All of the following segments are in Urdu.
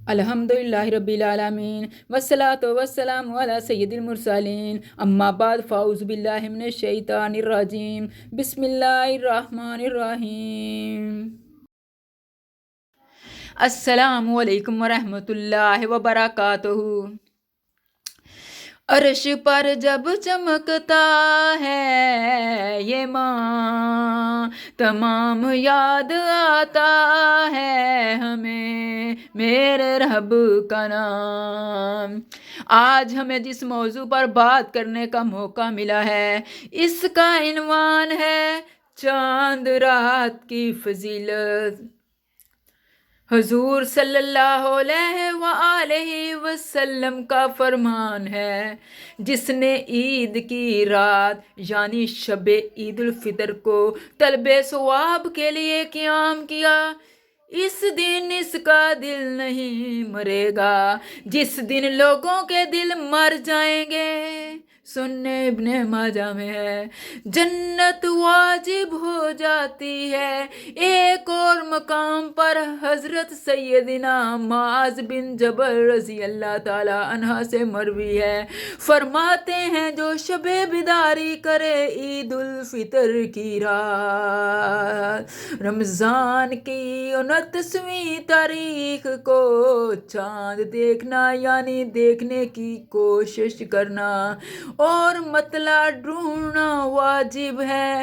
الحمدللہ رب العالمین والصلاة والسلام علی سید المرسلین اما بعد فاعوذ باللہ من الشیطان الرجیم بسم اللہ الرحمن الرحیم السلام علیکم ورحمۃ اللہ وبرکاتہ۔ عرش پر جب چمکتا ہے یہ ماں تمام یاد آتا ہے ہمیں میرے رب کا نام۔ آج ہمیں جس موضوع پر بات کرنے کا موقع ملا ہے اس کا عنوان ہے چاند رات کی فضیلت۔ حضور صلی اللہ علیہ وآلہ وسلم کا فرمان ہے، جس نے عید کی رات یعنی شب عید الفطر کو طلب ثواب کے لیے قیام کیا، اس دن اس کا دل نہیں مرے گا جس دن لوگوں کے دل مر جائیں گے۔ سننے ابن ماجہ میں ہے، جنت واجب ہو جاتی ہے۔ ایک اور مقام پر حضرت سیدنا معاذ بن جبل رضی اللہ تعالی عنہ سے مروی ہے، فرماتے ہیں جو شب بیداری کرے عید الفطر کی رات، رمضان کی 29ویں تاریخ کو چاند دیکھنا یعنی دیکھنے کی کوشش کرنا اور مطلع ڈھونڈنا واجب ہے۔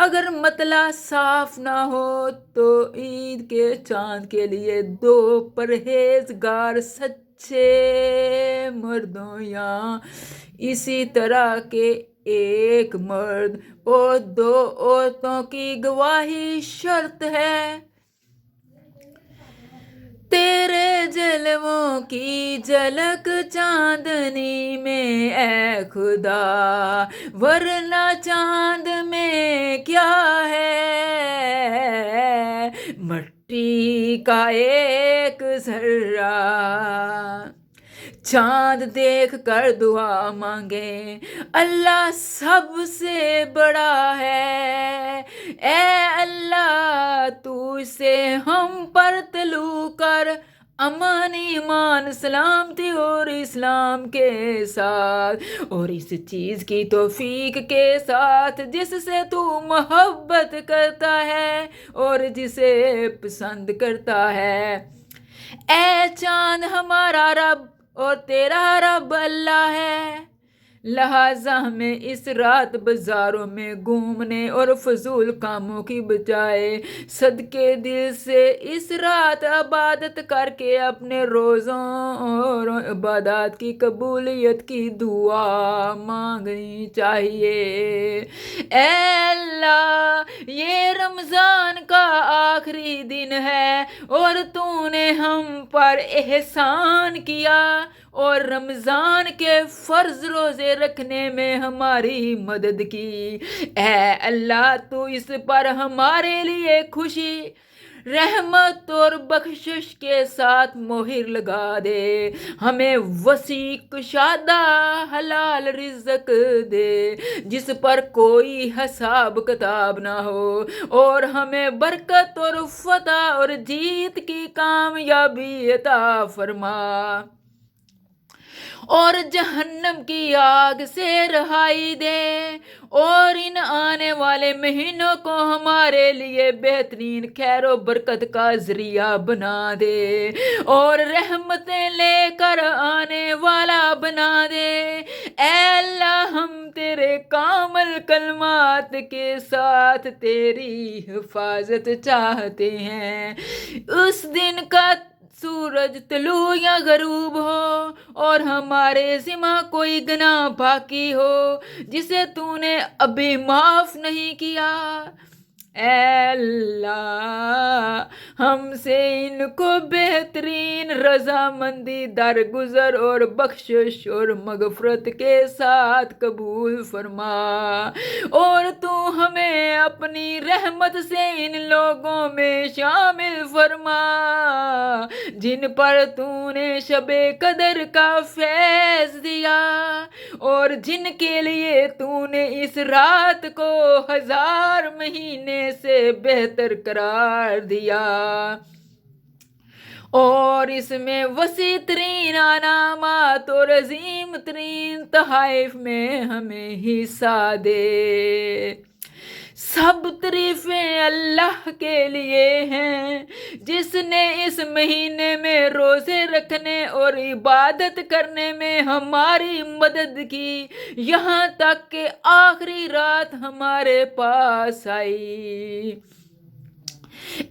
اگر مطلع صاف نہ ہو تو عید کے چاند کے لیے 2 پرہیزگار سچے مردوں یا اسی طرح کے 1 مرد اور 2 عورتوں کی گواہی شرط ہے۔ تیرے جلووں کی جھلک چاندنی میں اے خدا، ورنہ چاند میں کیا ہے، مٹی کا ایک ذرہ۔ چاند دیکھ کر دعا مانگے، اللہ سب سے بڑا ہے۔ اے اللہ تو اسے ہم پر طلوع کر، امن ایمان سلامتی اور اسلام کے ساتھ، اور اس چیز کی توفیق کے ساتھ جس سے تو محبت کرتا ہے اور جسے پسند کرتا ہے۔ اے چاند ہمارا رب اور تیرا رب اللہ ہے، لہٰذا ہمیں اس رات بازاروں میں گھومنے اور فضول کاموں کی بجائے صدقے دل سے اس رات عبادت کر کے اپنے روزوں اور عبادات کی قبولیت کی دعا مانگنی چاہیے۔ اے اللہ، یہ رمضان کا آخری دن ہے اور تو نے ہم پر احسان کیا اور رمضان کے فرض روزے رکھنے میں ہماری مدد کی۔ اے اللہ، تو اس پر ہمارے لیے خوشی، رحمت اور بخشش کے ساتھ مہر لگا دے، ہمیں وسیع کشادہ حلال رزق دے جس پر کوئی حساب کتاب نہ ہو، اور ہمیں برکت اور فتح اور جیت کی کامیابی عطا فرما، اور جہنم کی آگ سے رہائی دے، اور ان آنے والے مہینوں کو ہمارے لیے بہترین خیر و برکت کا ذریعہ بنا دے اور رحمتیں لے کر آنے والا بنا دے۔ اے اللہ، ہم تیرے کامل کلمات کے ساتھ تیری حفاظت چاہتے ہیں۔ اس دن کا سورج طلوع یا غروب ہو اور ہمارے ذمہ کوئی گناہ باقی ہو جسے تو نے ابھی معاف نہیں کیا، اے اللہ ہم سے ان کو بہترین رضامندی درگزر اور بخشش اور مغفرت کے ساتھ قبول فرما، اور تو ہمیں اپنی رحمت سے ان لوگوں میں شامل فرما جن پر تو نے شب قدر کا فیض دیا اور جن کے لیے تو نے اس رات کو 1000 مہینے سے بہتر قرار دیا، اور اس میں وسیع ترین انعامات اور عظیم ترین تحائف میں ہمیں حصہ دے۔ سب تعریفیں اللہ کے لیے ہیں جس نے اس مہینے میں روزے رکھنے اور عبادت کرنے میں ہماری مدد کی، یہاں تک کہ آخری رات ہمارے پاس آئی۔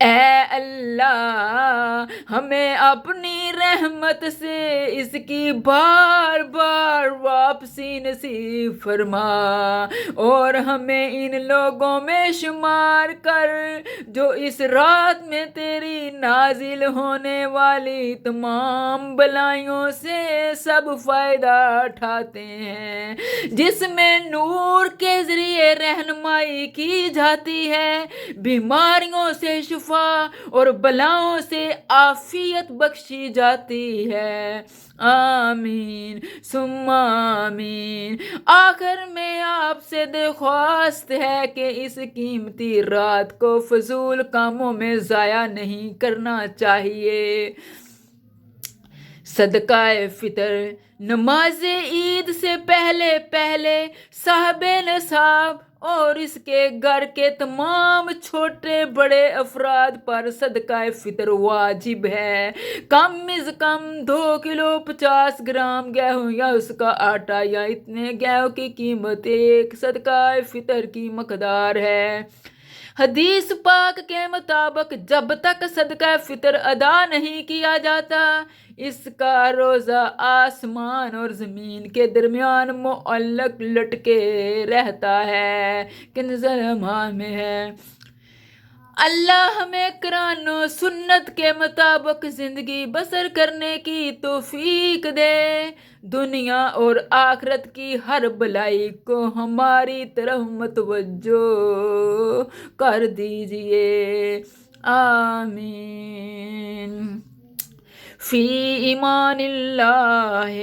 اے اللہ، ہمیں اپنی رحمت سے اس کی بار بار واپسی نصیب فرما اور ہمیں ان لوگوں میں شمار کر جو اس رات میں تیری نازل ہونے والی تمام بلائیوں سے سب فائدہ اٹھاتے ہیں، جس میں نور کے ذریعے رہنمائی کی جاتی ہے، بیماریوں سے شفا اور بلاؤں سے عافیت بخشی جاتی ہے۔ آمین ثم آمین۔ آخر میں آپ سے درخواست ہے کہ اس قیمتی رات کو فضول کاموں میں ضائع نہیں کرنا چاہیے۔ صدقہ فطر نماز عید سے پہلے پہلے صاحب نصاب اور اس کے گھر کے تمام چھوٹے بڑے افراد پر صدقہ فطر واجب ہے۔ کم از کم 2 کلو 50 گرام گیہوں یا اس کا آٹا یا اتنے گیہوں کی قیمت ایک صدقہ فطر کی مقدار ہے۔ حدیث پاک کے مطابق جب تک صدقہ فطر ادا نہیں کیا جاتا، اس کا روزہ آسمان اور زمین کے درمیان معلق لٹکے رہتا ہے۔ کنز الایمان میں ہے۔ اللہ ہمیں قرآن و سنت کے مطابق زندگی بسر کرنے کی توفیق دے، دنیا اور آخرت کی ہر بلائی کو ہماری طرف متوجہ کر دیجئے۔ آمین۔ فی ایمان اللہ۔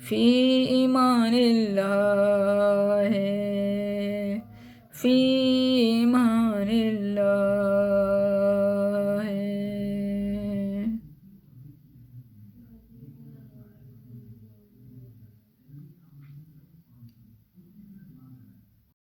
فی ایمان اللہ، فی